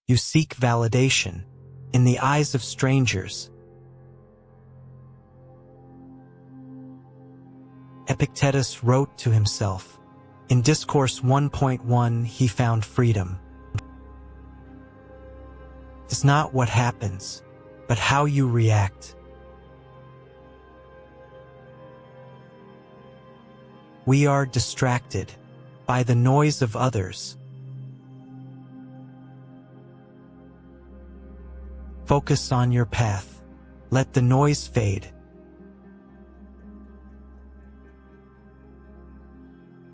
You seek validation in the eyes of strangers. Epictetus wrote to himself. In Discourse 1.1, he found freedom. It's not what happens, but how you react. We are distracted by the noise of others. Focus on your path. Let the noise fade.